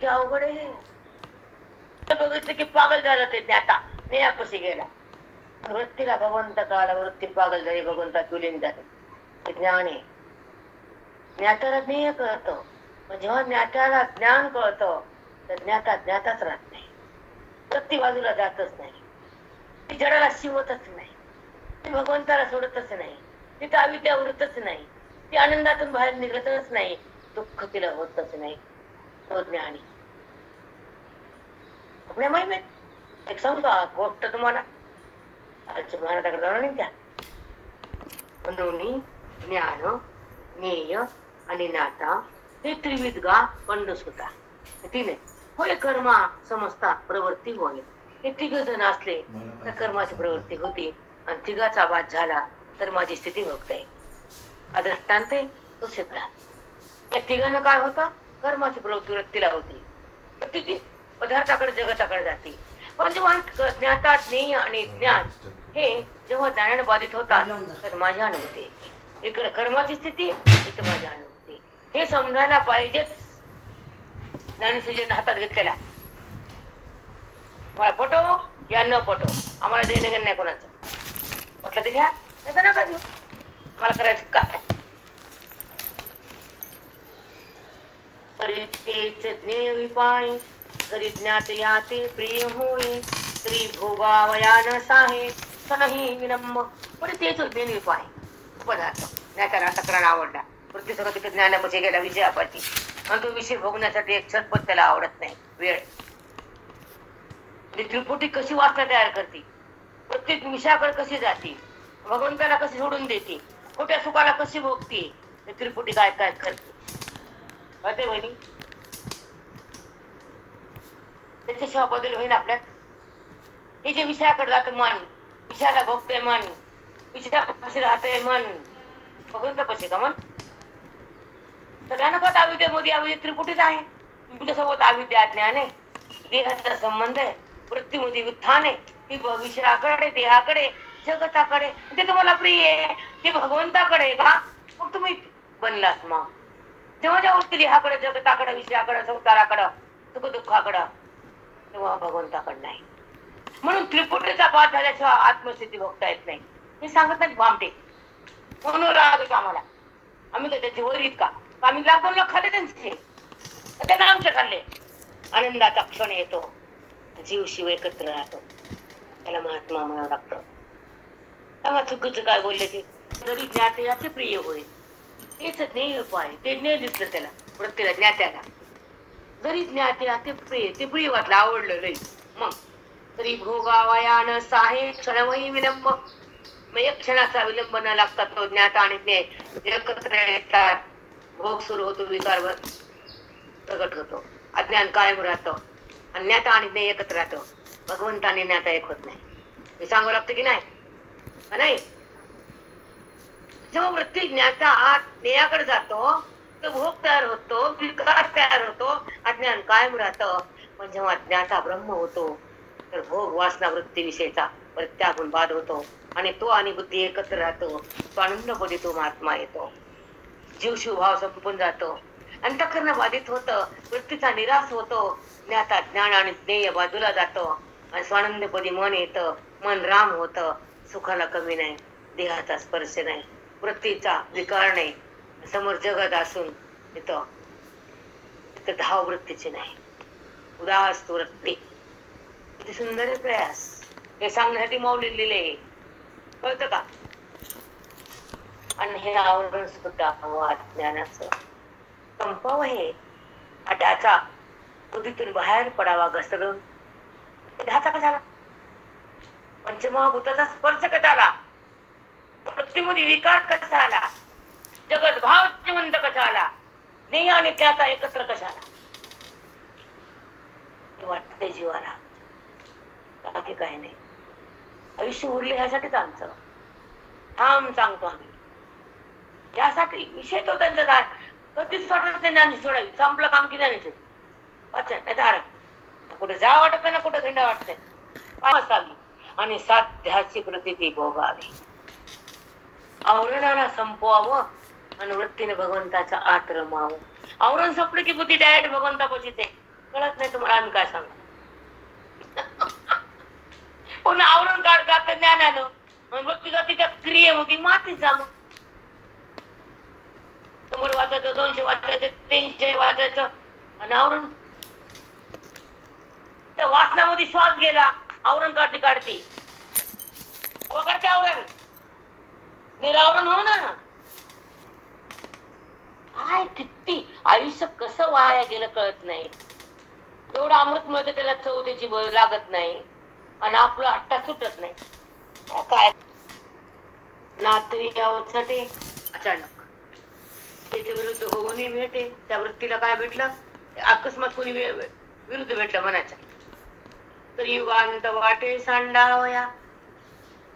अवघड आहे. बघितलं की पागल झालं ते ज्ञाता ज्ञेयापाशी गेला. वृत्तीला भगवंत काला वृत्ती पागल झाली. भगवंता तुलीन झाले. ज्ञान आहे. ज्ञात्याला ज्ञेय कळतं. जेव्हा ज्ञात्याला ज्ञान कळतं तर ज्ञाताच राहत नाही. वृत्ती बाजूला जातच नाही. ती जडाला शिवतच नाही. ती भगवंताला सोडतच नाही. तिथं अविद्या उरतच नाही. ती आनंदातून बाहेर निघतच नाही. दुःख तिला होतच नाही. तो ज्ञानी आपल्या महिमेत एक सांगू का गोष्ट तुम्हाला. महाराजाकडे जाणार नाही त्या दोन्ही ज्ञान ज्ञेय आणि नाता हे त्रिविध गा पंडस होता. तिने होय कर्मा समजता प्रवृत्ती होय. हे तिघ जण असले तर कर्माची प्रवृत्ती होती आणि तिघाचा वाद झाला तर माझी स्थिती भोगते. अदृष्टांत तो सिद्ध. या तिघांना काय होतं कर्माची प्रवृत्ती वृत्तीला होती. ती पदार्थाकडे जगताकडे जाते. पण जेव्हा ज्ञाता ज्ञेय आणि ज्ञान हे जेव्हा ज्ञानाने बाधित होतात तर माझ्या अनुभूती. इकडे कर्माची स्थिती इथे माझ्या अनुभूती. हे समजायला पाहिजेच. ज्ञानेश्वरीने हातात घेतलेला मला पटो या न पटो आम्हाला देणं घेणं नाही कोणाचं. म्हटलं ते घ्या नाही नका घेऊ. मला करायचं काय. तेच ज्ञेय विपाय तरी ज्ञात याते प्रिय होय. तरी भोगावयान साहे सनही विनम्म. पण तेच ज्ञान विपाय पदार्थ ज्ञात्याला तक्रार आवडला. वृत्ती सगळं तिथे ज्ञानापाशी गेला विषयापाठी आणि तो विषय भोगण्यासाठी एक छटपट त्याला आवडत नाही. वेळ त्रिपुटी कशी वासना तयार करते. प्रत्येक विषयाकडे कशी जाते. भगवंताला कशी सोडून देते. खोट्या सुखाला कशी भोगते. त्रिपुटी काय काय करते कळते बहिणी. त्याच्याशिवाय बदल होईल आपल्यात. हे जे विषयाकडे जातं मन विषयाला भोगते मन विषयापाशी राहते मन भगवंतापाशी का मन. सगळ्यांना पण अविद्येमध्ये अविद्या त्रिपुटीच आहे. तुमच्यासोबत अविद्या ज्ञान आहे. देहाचा संबंध आहे. वृत्तीमध्ये उत्थान आहे. ती विषयाकडे देहाकडे जगताकडे ते तुम्हाला प्रिय आहे. ते भगवंताकडे का मग तुम्ही बनलात. मग जेव्हा जेव्हा वृत्ती देहाकडे जगताकडे विषयाकडे संसाराकडं सुख दुःखाकडं तेव्हा भगवंताकडे नाही. म्हणून त्रिपुटीचा पाठ झाल्याशिवाय आत्मस्थिती भोगता येत नाही. हे सांगत नाही भामटे म्हणून राहतो आम्हाला. आम्ही काय त्याचे वरीत का आम्ही लागून खाते त्यांचे त्यांना आमचे खाल्ले. आनंदाचा क्षण येतो. जीव शिव एकत्र राहतो. त्याला महात्मा म्हणावं लागतं. तेव्हा चुकीचं काय बोलले ते तरी ज्ञाते याचे प्रिय होईल. तेच ज्ञेय उपाय, ते ज्ञेय दिसलं त्याला वृत्तीला, ज्ञात्याला. जरी ज्ञात्या ते प्रिय वाटलं, आवडलं नाही, मग तरी भोगावयान साहे क्षणमयी विलंब. मग एक क्षणाचा विलंब न लागतात तो ज्ञाता आणि ज्ञेय एकत्र येतात. भोग सुरू होतो, विकार प्रगट होतो, अज्ञान कायम राहतो, ज्ञाता आणि ज्ञेय एकत्र राहतो. भगवंत आणि ज्ञाता एक होत नाही. हे सांगावं लागतं की नाही? जेव्हा वृत्ती ज्ञाता ज्ञेयाकडे जातो तर भोग तयार होतो, विकार तयार होतो, अज्ञान कायम राहतं. पण जेव्हा ज्ञाता ब्रह्म होतो तर भोग वासना वृत्ती विषयीचा प्रत्यागून बाद होतो आणि तो आणि बुद्धी एकत्र राहतो. तो आनंदपदी तो महात्मा येतो. जीव शिवभाव संपून जातो, अंतःकरण बाधित होतं, वृत्तीचा निराश होतो. ज्ञाता ज्ञान आणि ज्ञेय बाजूला जातो आणि स्वानंदपदी मन येतं. मन राम होतं, सुखाला कमी नाही, देहाचा स्पर्श नाही, वृत्तीचा विकार नाही, समोर जगत असून येतं धाव वृत्तीची नाही, उदास वृत्ती. किती सुंदर आहे प्रयास, हे सांगण्यासाठी मौली लिहिले, कळतं का? आणि हे आवरण सुद्धा ज्ञानाचं संपव हे ढाचा बुद्धीतून बाहेर पडावा घसरून. ढाचा कशाला? पंचमहाभूताचा स्पर्श कशाला? वृत्तीमध्ये विकार कसा आला? जगत भाव जिवंत कसा आला? ज्ञेय आणि त्याचा एकत्र कशाला? वाटते जीवाला, बाकी काही नाही. आयुष्य उरले ह्यासाठीच आमचं ठाम सांगतो आम्ही. यासाठी विषय तो त्यांचा काय कधीच वाटत नाही सोडावी, संपलं काम की नाही कुठे जा वाटत ना, कुठे थंड वाटतंय आणि साध्याची प्रतीती भोगावी. आवरणाला संपवावं आणि वृत्तीने भगवंताचा आत रमावं. आवरण संपलं की बुद्धी डायरेक्ट भगवंतापाशी ते कळत नाही. तुम्हाला आम्ही काय सांगू? पुन्हा आवरण काढ ज्ञानानं वृत्ती तिच्या क्रियेमध्ये मातीच जा. मग 100 वाचायचं, 200 वाचायचं, 300 वाचायचं आणि आवरण त्या वाचनामध्ये श्वास गेला, आवरण काढते वगैरे आवरण निरावरण हो ना. काय किती आयुष्य कसं वाया गेलं कळत नाही. एवढं अमृत मिळतं त्याला चव त्याची लागत नाही आणि आपलं आट्टा सुटत नाही. काय नातरी यावसाठी अचानक त्याच्या विरुद्ध होऊनही भेटे. त्या वृत्तीला काय भेटलं? अकस्मात कोणी विरुद्ध भेटलं म्हणायचं तर युगांत वाटे सांडावया.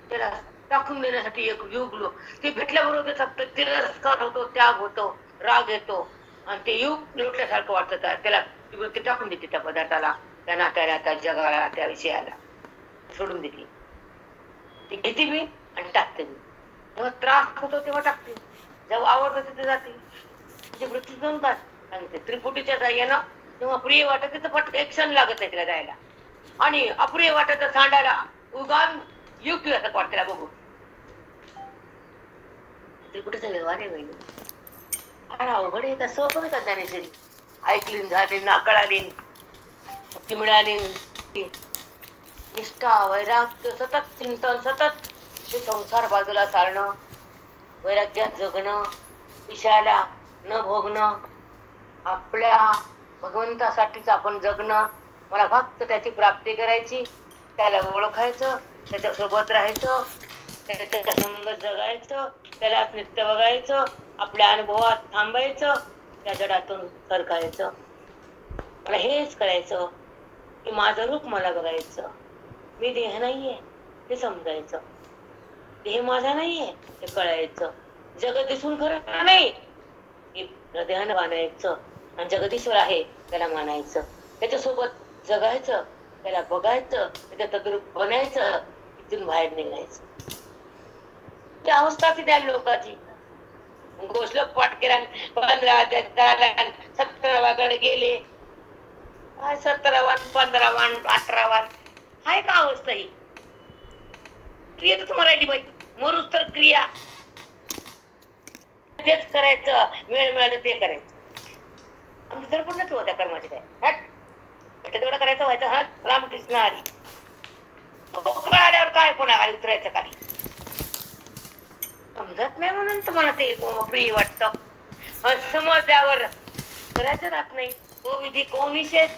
त्याला टाकून देण्यासाठी एक युग ते भेटल्याबरोबर त्याचा तिरस्कार होतो, त्याग होतो, राग येतो आणि ते युग लुटल्यासारखं वाटत. त्याला ती वृत्ती टाकून देते त्या पदार्थाला, त्या नात्याला, त्या जगाला, त्या विषयाला सोडून देते. ती घेते मी आणि टाकते मी. जेव्हा त्रास होतो तेव्हा टाकते, जेव्हा आवडतं तिथे जाते. तिची वृत्ती जमतात सांगते त्रिपुटीच्या जायला. तेव्हा प्रिय वाटत तिथं पट एक्शन लागत नाही तिला जायला आणि अप्रिय वाटत सांडायला उगान युग असं वाटत बघू. त्रिपुटीचा व्यवहार आहे बहिणी, फार अवघड आहे. कसं पण का ज्ञानेश्वरी ऐकली झाली, नाकळाली, मुक्ती मिळाली, निष्ठा, वैराग्य, सतत चिंतन, सतत ते संसार बाजूला सारणं, वैराग्यात जगणं, विषयाला न भोगणं, आपल्या भगवंतासाठीच आपण जगणं. मला फक्त त्याची प्राप्ती करायची, त्याला ओळखायचं, त्याच्या सोबत राहायचं, त्याच्या संगत जगायचं, त्याला नित्य बघायचं, आपल्या अनुभवात थांबायचं, त्या जडातून सरकायचं. मला हेच करायचं की माझं रूप मला बघायचं. मी देह नाहीये हे समजायचं, देह माझा नाहीये हे कळायचं. जगत दिसून खरं नाही हृदयानं मानायचं आणि जगदीश्वर आहे त्याला मानायचं, त्याच्यासोबत जगायचं, त्याला बघायचं, त्याच्या तद्रूप बनायचं, इथून बाहेर निघायचं. ती अवस्था ती त्या लोकांची. घोषलोक पाठ केला, 15 17 गेले, 17 15 18 हाय का अवस्था ही? क्रिया तर तुम्हाला राहिली बाई, मरुस तर क्रिया तेच करायचं, वेळ मिळालं ते करायचं. आमचं धडपडच होत्या कर्माची काय तेवढं करायचं व्हायचं. हा रामकृष्ण हरी आल्यावर काय कोणा खाली उतरायचं खाली समजत नाही म्हणून तुम्हाला ते प्रिय वाटतं. करायचं राहत नाही. तो विधी को निषेध.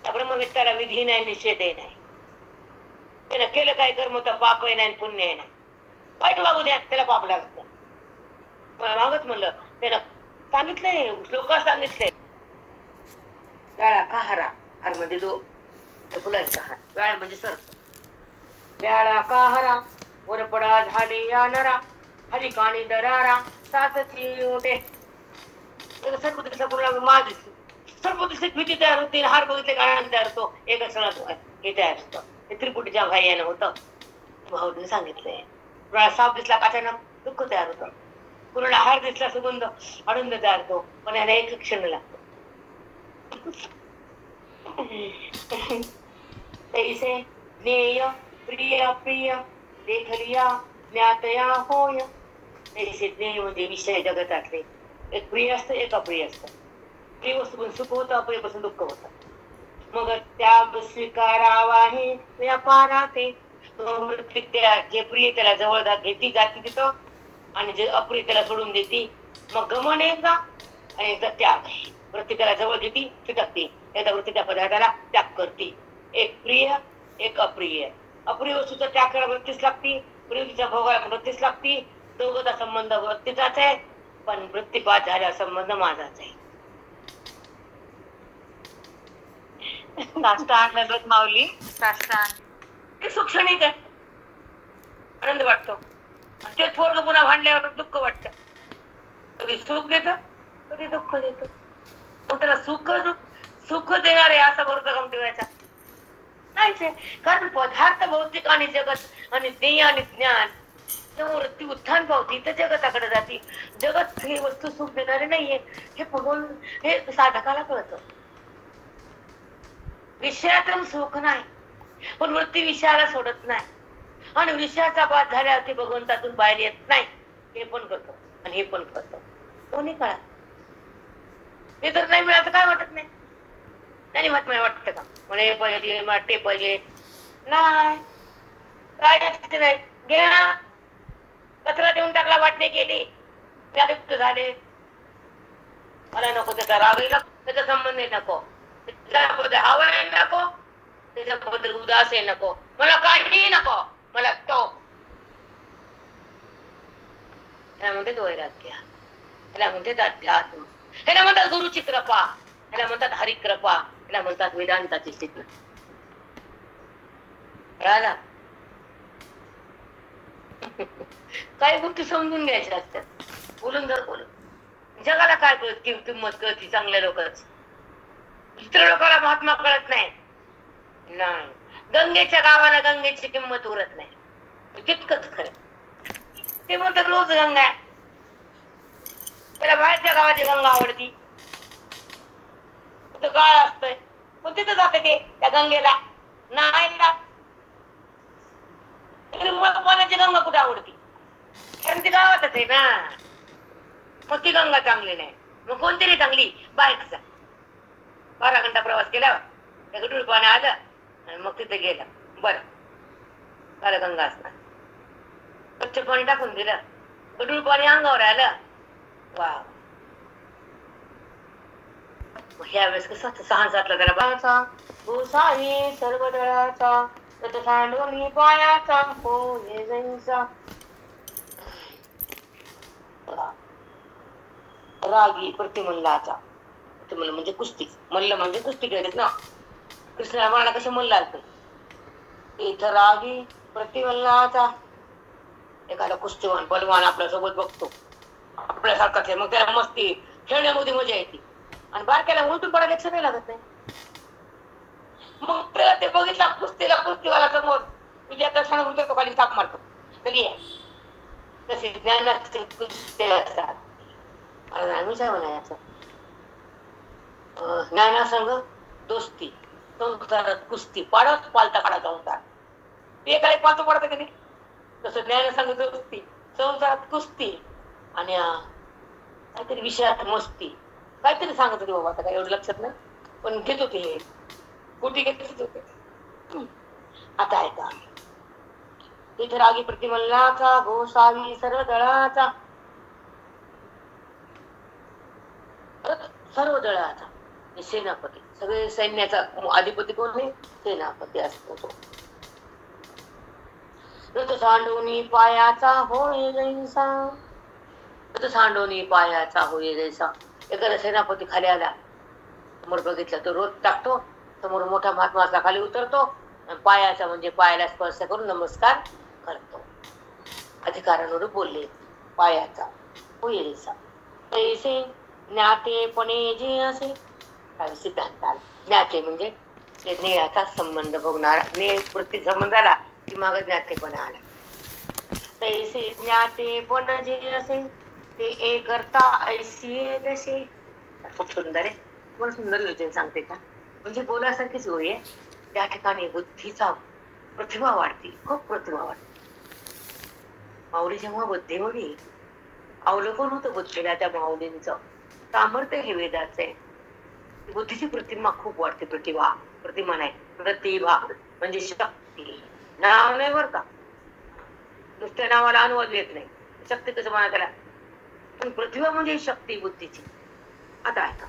ब्रह्मविद्याला विधी नाही, निषेध नाही. त्यानं केलं काय कर्म तर पाप नाही पुण्य नाही. वाईट वागू द्या, त्याला पाप लागत नाही. मागत म्हणलं त्यानं सांगितलंय, श्लोकात सांगितलंय. व्याळा का हरा, हर मध्ये दो फुलांचा हार. व्याळ म्हणजे सर्प. व्याळा का हरा, वर पडा झाले या नरा, हरी काणी दरारा सातची ओटे. सर्प दिसला कोणाला माळ दिसली, सर्प दिसली भीती तयार होती. हार बघितले गाणं तयार होतो. एका क्षणात हे तयार होतं. हे त्रिपुटीच्या भाईयानं होतं. भाऊने सांगितलंय. कोणाला साप दिसला काचानं दुःख तयार होतं. कोणाला हार दिसला सुगंध आनंद तयार होतो. पण याला एक क्षण लागतो. तैसे ज्ञेय प्रिय प्रिय देखलिया ज्ञातया होय. तैसे ज्ञेय म्हणजे विषय जगतातले. एक प्रिय असतं, एक अप्रिय असतं. प्रिय वस्तूपासून सुख होतं, अप्रियपासून दुःख होतं. मग त्या स्वीकारावा हे व्यापाराते. जे प्रिय त्याला जवळ घेती जाती तिथं, आणि जे अप्रिय त्याला सोडून देती. मग गमन एकदा आणि एकदा त्याग. वृत्ती त्याला जवळ घेती, फिटकती. एकदा वृत्ती त्या पदार्थाला त्याग करते. एक प्रिय, एक अप्रिय. अप्रिय वस्तूचा त्याग करायला वृत्तीच लागती, प्रियतीच्या भोगाला वृत्तीच लागती. दोघांचा संबंध वृत्तीचाच आहे, पण वृत्तीपात झाला संबंध माझाच आहे. साष्टांग माऊली, साष्टांग. ते सुख क्षणिक आहे, आनंद वाटतो. ते थोडं पुन्हा भांडल्यावर दुःख वाटतं. कधी सुख देत, कधी दुःख देत. मग त्याला सुख देणार आहे असा भरोसा करून ठेवायचा नाहीच आहे. कारण पदार्थ भौतिक आणि जगत आणि ज्ञेय आणि ज्ञान वृत्ती उत्थान पावती तर जगताकडे जाते. जगत ही वस्तू सुख देणारी नाहीये हे पुढून हे साधकाला कळतं. विषयातून सुख नाही, पण वृत्ती विषयाला सोडत नाही. आणि विषयाचा बाद झाल्यावरती भगवंतातून बाहेर येत नाही. हे पण करतो आणि हे पण करतो. दोन्ही कळा. हे तर नाही मिळालं काय वाटत नाही. त्याने महात्म्य वाटतं का मला हे पाहिजे, मला ते पाहिजे नाही. काय नाही. घ्या कचरा देऊन टाकला, वाटणे केली, व्यायुक्त झाले. मला नको त्याचा रागही नको, त्याचा संबंध नको, त्याच्याबद्दल हवं नको, त्याच्याबद्दल उदास नको, मला काही नको, मला तो. ह्याला म्हणतात वैराग्य, ह्याला म्हणतात अध्यात्म, ह्याला म्हणतात गुरुची कृपा, ह्याला म्हणतात हरिकृपा, ह्याला म्हणतात वेदांताची स्थिती. कळाला? काही गोष्टी समजून घ्यायच्या असतात. बोलून जर बोलून जगाला काय किंमत कळती चांगल्या लोकच. इतर लोकांना महात्मा कळत नाही. गंगेच्या गावाला गंगेची किंमत उरत नाही. तितकंच खरं. ते म्हणतात रोज गंगा आहे, त्याला बाहेरच्या गावाची गंगा आवडती. तो गाळ असतोय पण तिथं जाते ते त्या गंगेला नाही ना. पाण्याची गंगा कुठे आवडती? कारण ती गावातच आहे ना. मग ती गंगा चांगली नाही, मग कोणती नाही चांगली? बाहेरचा 12 घंटा प्रवास केला, त्या गडूळ पाणी आलं आणि मग तिथे गेलं. बरं काल गंगा असणार, स्वच्छ पाणी टाकून दिलं, गडूळ पाणी अंगावर आलं. वा. ह्या वेळेस कसं 6-7ला त्याला बाळाचा गोसाई सर्व दळाचा सांडोनी पायाचा होय जैसा. रागी प्रतिमल्लाचा. प्रतिमल्ल म्हणजे कुस्ती, मल्ल म्हणजे कुस्ती खेळतात ना. कृष्णाला म्हणाला कसं मल्ल आलत. इथं रागी प्रतिमल्लाचा. एखादा कुस्तीवान बलवान आपल्या सोबत बघतो आपल्यासारखाच आहे, मग त्याला मस्ती खेळण्यामध्ये मजा येते. आणि बारक्याला उलटून पडायला लक्ष नाही लागत नाही. मग त्याला ते बघितला कुस्तीला, कुस्तीवाला समोर तुझ्या कशाने उलटतो खाली ताप मारतो तरी आहे. तसे ज्ञानाचे कुस्ती असतात. म्हणायचं ज्ञानासंग दोस्ती, संसारात कुस्ती, पाडत पालता काढायचा होता. एकाला पालतो पडतं की नाही, तसं ज्ञानासंग दोस्ती, संसारात कुस्ती आणि काहीतरी विषयात मस्ती. काहीतरी सांगत होते बाबा, आता काय एवढं लक्षात नाही, पण घेत होते हे कुठे घेतच होते. आता ऐका. इथे रागी प्रतिमल्लाचा गोसावी सर्व दळाचा. सर्व दळाचा सेनापती, सगळे सैन्याचा अधिपती कोण आहे? सेनापती असतो तो. रथ सांडोनी पायाचा होय जैसा, रथ सांडोनी पायाचा होय जैसा. एखादा सेनापती खाली आला, समोर बघितला तो रोज टाकतो, समोर मोठा महात्मा असला खाली उतरतो, पायाचा म्हणजे पायाला स्पर्श करून नमस्कार करतो. अधिकारानुरूप बोलले, पायाचा होय जैसा. तैसे ज्ञातेपणे जे असे, काही सिद्धांत आला. ज्ञाते म्हणजे ज्ञेयाचा संबंध बघणारा, ज्ञेय वृत्ती संबंध आला की माग ज्ञातेपणा आला. तैसे ज्ञातेपण जे असे ते एक करता ऐसी जसे. खूप सुंदर आहे, मला सुंदर योजना सांगते का, म्हणजे बोलासारखीच होय. त्या ठिकाणी बुद्धीचा प्रतिभा वाढते, खूप प्रतिभा वाढते. माऊली जेव्हा बुद्धीमध्ये अवलोकन होतं बुद्धीला, त्या माऊलींचं सामर्थ्य हे वेदाचं आहे. बुद्धीची प्रतिमा खूप वाढते. प्रतिमा नाही, प्रतिभा म्हणजे शक्ती. नाव नाही बर का, नुसत्या नावाला अनुवाद येत नाही. शक्ती कसं म्हणा त्याला, पण प्रतिभा म्हणजे शक्ती बुद्धीची. आता ऐका,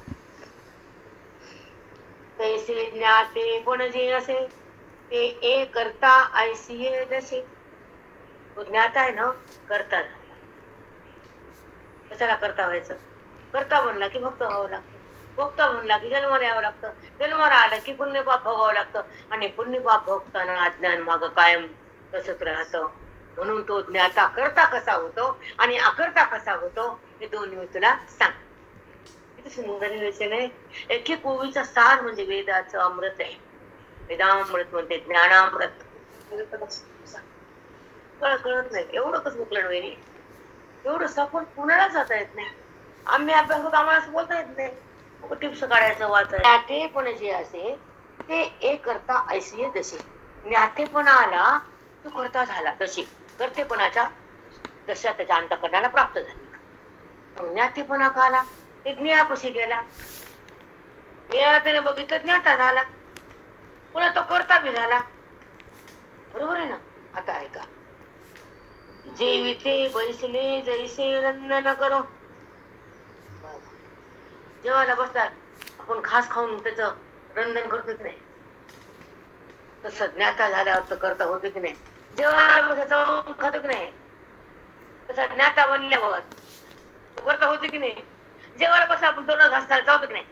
तैसे ज्ञाते पण जे असे ते एक करता ऐसी जसे. तो ज्ञाता आहे ना, करता झाला. कशाला करता व्हायचं? करता म्हणला की भक्त व्हावं लागतं, भक्त म्हणला की जन्माला यावं लागतं, जन्माला आलं की पुण्य पाप भोगावं लागतं, आणि पुण्य पाप भोगताना अज्ञान माग कायम तसंच राहतं. म्हणून तो ज्ञाता करता कसा होतो आणि अकर्ता कसा होतो हे दोन्ही मी तुला सांग. किती सुंदर विवेचन आहे. एक ओवीचा सार म्हणजे वेदाचं अमृत आहे. वेदामृत म्हणते, ज्ञानामृत. कळत नाही एवढं कसं उकलण वेळी, एवढं सफर कुणाला जाता येत नाही. आम्ही अभ्यास होतो, आम्हाला बोलता येत नाही. टिप्स काढायचं, वाचायचं. ज्ञातेपण जे असे ते एक करता ऐसी जसे. ज्ञातेपणा आला तो करता झाला तशी. कर्तेपणाच्या दशा त्याच्या अंतःकरणाला प्राप्त झाली. ज्ञातेपणा का आला? ते ज्ञापाशी गेला, त्याने बघितलं, ज्ञाता झाला, पुन्हा तो करता बी झाला. बरोबर आहे ना? आता ऐका, जेविते बैसले जैसे रंजन करो. जेवायला बसतात आपण खास खाऊन त्याचं रंजन करतो की नाही, तसं ज्ञाता झाल्यावर तर करता होते की नाही. जेवायला बसायचं खातो की नाही, तसं ज्ञाता बनल्यावर करता होते की नाही. जेवायला बसा आपण दोन घास खायला जातो की नाही,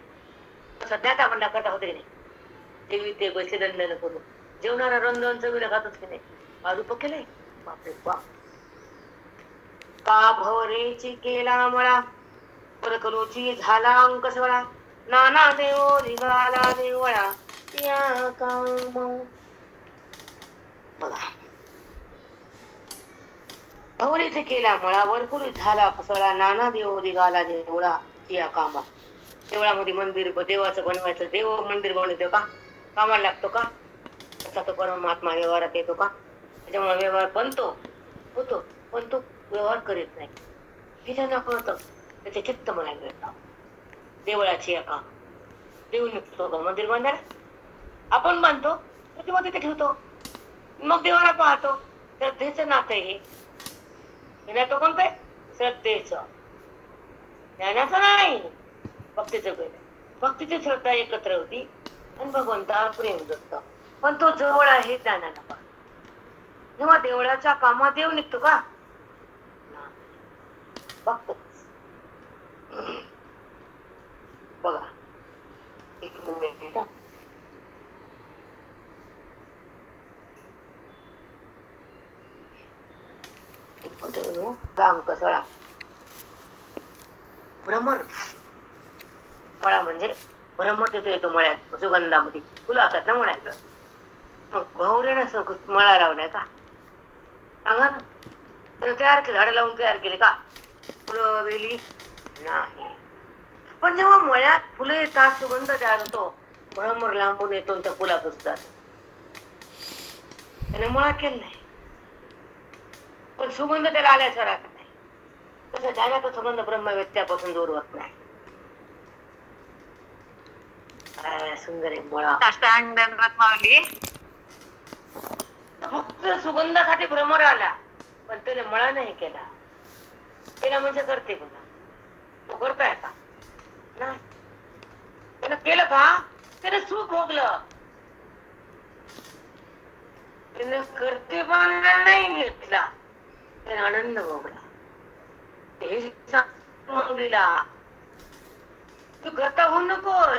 तसं ज्ञाता बनला करता होते की नाही. जेविते बैसे रंजन करू. जेवणारा रंजन चवीला खातोच की नाही. रूप केलंय बापरे बाप. का भवरेची केला मला, परकलोची झाला अंक सोळा. नाना देव निघाला देवळा या काम. बघा, भवरेचे केला मला, वरपुरी झाला फसळा. नाना देव निघाला देवळा या कामा. देवळामध्ये मंदिर देवाचं बनवायचं, देव मंदिर बनवतो का, कामाला लागतो का? तसा तो परमात्मा व्यवहारात येतो का? त्याच्यामुळे व्यवहार बनतो, होतो, पण तो व्यवहार करीत नाही. हे त्यांना कळतं, त्याचे चित्त म्हणायला मिळतं. देवळाची या काम, देव निघतो का मंदिर बांधायला? आपण बांधतो, प्रतिमा तिथे ठेवतो, मग देवाला पाहतो. श्रद्धेचं नातं हे. नातं कोणतं आहे? श्रद्धेचं, ज्ञानाचं नाही, भक्तीचं पहिलं. भक्तीची श्रद्धा एकत्र होती आणि भगवंतावर प्रेम जगतं, पण तो जवळ आहे ज्ञानाला पाहतो. जेव्हा देवळाच्या कामात देव निघतो का? भक्त. बघा, एक मिनिट. काम कसळा भ्रमर. मळा म्हणजे भ्रमर तिथे येतो मळ्यात, सुगंधामध्ये फुलं असतात ना मळ्यात. मग भावरेनं मळा लावलाय का? सांगा ना. तयार केलं, झाडं लावून तयार केले का? फुलं वेली नाही. पण जेव्हा मळ्यात फुलं येतात, सुगंध तयार होतो, भ्रमर लांबून येतो त्या फुला पुसतात. त्याने मळा केलं नाही, पण सुगंध त्याला आल्याचा राहत नाही. तसं ज्ञानाचा संबंध ब्रह्मव्यक्त्यापासून दूर होत नाही. सुंदर आहे मळा. साष्टांग दंडवत माऊली. फक्त सुगंधासाठी भ्रमर आला, पण त्याने मळा नाही केला. केला म्हणजे करते पुन्हा. तो करताय का? नाही. का त्याने सुख भोगलं, त्याने कर्तेपणा नाही घेतला, त्याने आनंद भोगला. हे सांगितला तू करता होऊ नकोस.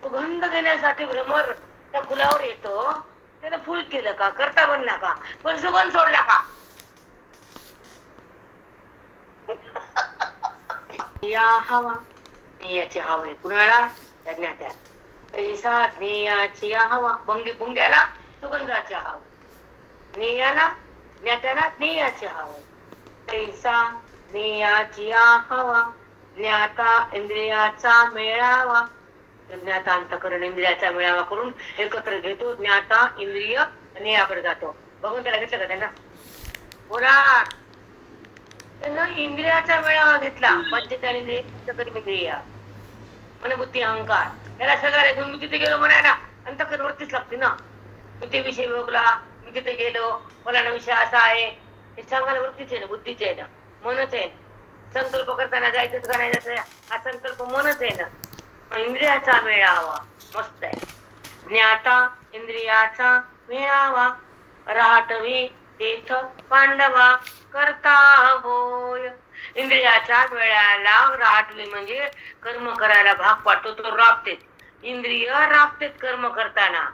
तो गंध घेण्यासाठी भ्रमर त्या फुलावर येतो, त्याने फुल केलं का, करता बनला का, पण सुगंध सोडला का. या हवा ज्ञेयाची हवा आहे कुणाला, ज्ञात्याला. पैसा ज्ञेयाची हवा, पुंग्याला सुगंधाची हवा, ज्ञेयाला ज्ञात्याला ज्ञेयाची हवा. पैसा ज्ञेयाची हवा, ज्ञाता इंद्रियाचा मेळावा. ज्ञाता अंतःकरण इंद्रियाचा मेळावा करून एकत्र घेतो. ज्ञाता इंद्रिय ज्ञेयाकडे जातो. बघून त्याला घेतलं का त्यांना, बोला. त्यानं इंद्रियाचा मेळावा घेतला. पंचेंद्रिय मन बुद्धी अहंकार, त्याला सगळ्या घेऊन मी तिथे गेलो म्हणायला अंतःकरण वरतीच लागते ना. मी ते विषय बघला, मी तिथे गेलो, मला ना विषय असा आहे हे सांगायला वरतीच आहे ना, बुद्धीच आहे ना, मनच आहे. संकल्प करताना जायचं का नाही जायचं हा संकल्प मनच आहे ना. इंद्रियाचा मेळावा मस्त आहे. ज्ञाता इंद्रियाचा मेळावा, राहटवी तेथ पांडवा करता होय. इंद्रियाच्या मेळाला राहटवी म्हणजे कर्म करायला भाग पाडतो, तो राबते. इंद्रिय राबतेत कर्म करताना,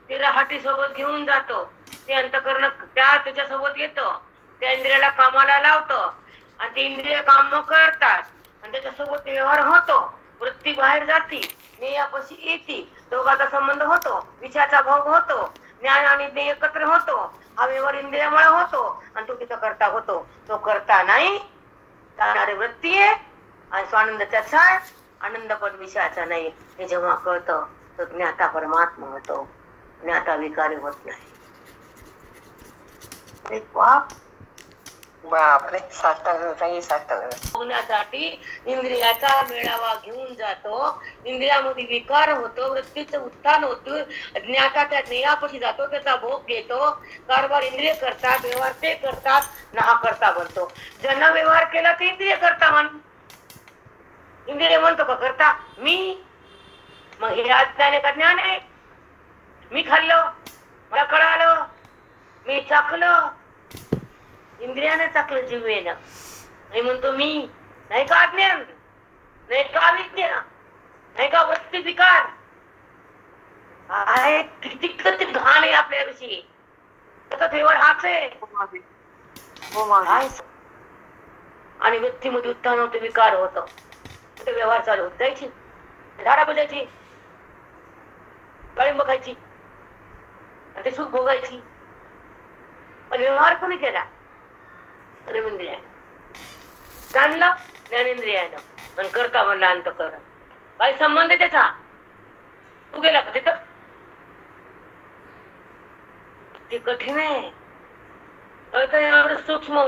ते राहटी सोबत घेऊन जातो. ते अंतःकरण त्याच्या सोबत येतो, त्या इंद्रियाला कामाला लावतो आणि ते इंद्रिय काम करतात आणि त्याच्यासोबत व्यवहार होतो. वृत्ती बाहेर जाती, ज्ञेयापाशी येते, दोघांचा संबंध होतो, विषयाचा भोग होतो, ज्ञान आणि ज्ञेय एकत्र होतो. हा व्यवहार इंद्रियामुळे होतो आणि तो तिथं करता होतो. तो करता नाही, जाणारी वृत्ती आहे आणि स्वानंद त्याचा आहे, आनंद पण विषयाचा नाही. हे जेव्हा कळतं तर ज्ञाता परमात्मा होतो, ज्ञाता विकारी होत नाही. बापरे, होण्यासाठी इंद्रियाचा मेळावा घेऊन जातो. इंद्रियामध्ये विकार होतो, वृत्तीचं उत्थान होतो, ज्ञाता त्या ज्ञेयापाशी जातो, त्याचा भोग घेतो. कारभार इंद्रिय करतात, व्यवहार ते करतात, ना करता बनतो. ज्यांना व्यवहार केला ते इंद्रिय करता म्हण. इंद्रिय म्हणतो का करता मी, मग हे अज्ञान का ज्ञान आहे. मी खाल्लं, मला कळालं, मी चाखलं, इंद्रियाने चाकलं जीवेनं. नाही म्हणतो मी, नाही का अज्ञान, नाही का अविद्या, नाही का वृत्ती विकार आहे. किती घाण आहे आपल्याविषयी. व्यवहार हाच आहे आणि व्यक्तीमध्ये उत्थान होतं, विकार होतं, व्यवहार चालू होत जायची, झाडा बजायची, डाळिंब खायची, ते सुख भोगायची. पण व्यवहार कोणी केला, इंद्रिया जाणलं ज्ञानेंद्रियानं, पण करता म्हणला अंतःकरण. काही संबंध आहे त्याचा. तू गेला का तिथं, ते कठीण आहे. एवढं सूक्ष्म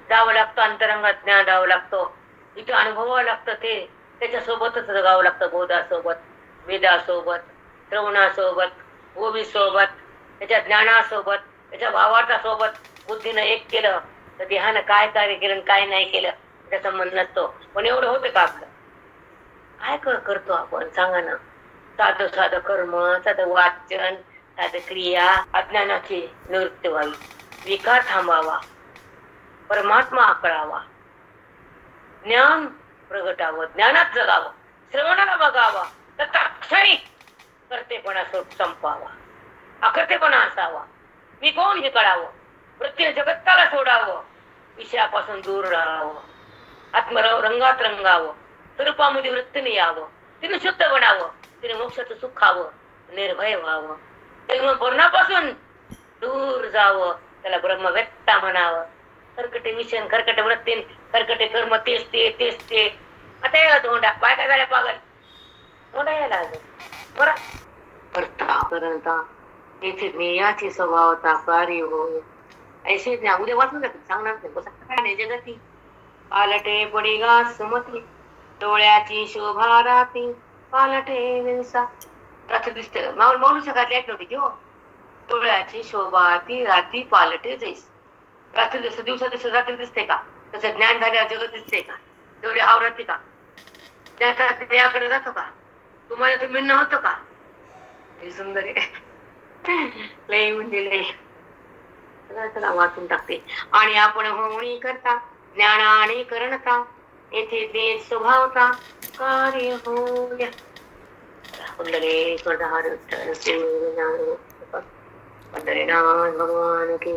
जावं लागतं, अंतरंगात ज्ञान द्यावं लागतं, इथे अनुभवावं लागतं. ते त्याच्यासोबतच जगावं लागतं. बोधासोबत, वेदासोबत, श्रवणासोबत, ओवीसोबत, त्याच्या ज्ञानासोबत, त्याच्या भावार्था सोबत. बुद्धीनं एक केलं तर देहानं काय कार्य केलं काय नाही केलं त्याचा संबंध नसतो. पण एवढं होतं का आपलं, काय करतो आपण सांगा ना. साधं साधं कर्म, साधं वाचन, साधं क्रिया, अज्ञानाची निवृत्ती व्हावी, विकार थांबावा, परमात्मा आकळावा, ज्ञान प्रगटावं, ज्ञानात जगावं, श्रवणाला बघावा, तर क्षणी कर्तेपणा संपावा, अकर्तेपणा असावा. मी कोण हे कळावं, वृत्तीने जगत्ताला सोडावं, विषयापासून दूर राहावं, आत्मरंगात रंगावं, स्वरूपामध्ये वृत्तीने यावं, तिने शुद्ध बनावं, तिने मोक्षाचं सुख खावं, निर्भय व्हावं, त्यामुळे वर्णापासून दूर जावं, त्याला ब्रह्मव्यक्ता म्हणावं. कर्कटे विषय, कर्कटे वृत्ती, कर्कटे कर्म, तेच ते. आता यायला धोंडा, बायका झाल्या पागल, धोंडा यायला बरं करता तेथे ज्ञेयाची स्वभावता कार्य होय. ऐसे ज्ञा उद्या वाचून जाते, सांगणार नाही कसं काय नाही जगती. पालटे पडिगा सुमती, डोळ्याची शोभा राती, पालटे विंसा. रात्री दिसते माणू शकातली ऐक नव्हती किंवा डोळ्याची शोभा ती राती पालटे जैस. रात्री दिसत, दिवसा दिसत, रात्री दिसते का. तसं ज्ञान झाल्यावर जगत दिसते का? तेवढी आवरते का? त्यासाठी देवाकडे जातो का? तुम्हाला तर मिळणं होतं का? हे सुंदर आहे. लय म्हणजे लय. चला वाचून टाकते. आणि आपण होणी करता ज्ञानाने करणता येथे देश स्वभावता कार्य होय. पंढरीनाथ भगवान की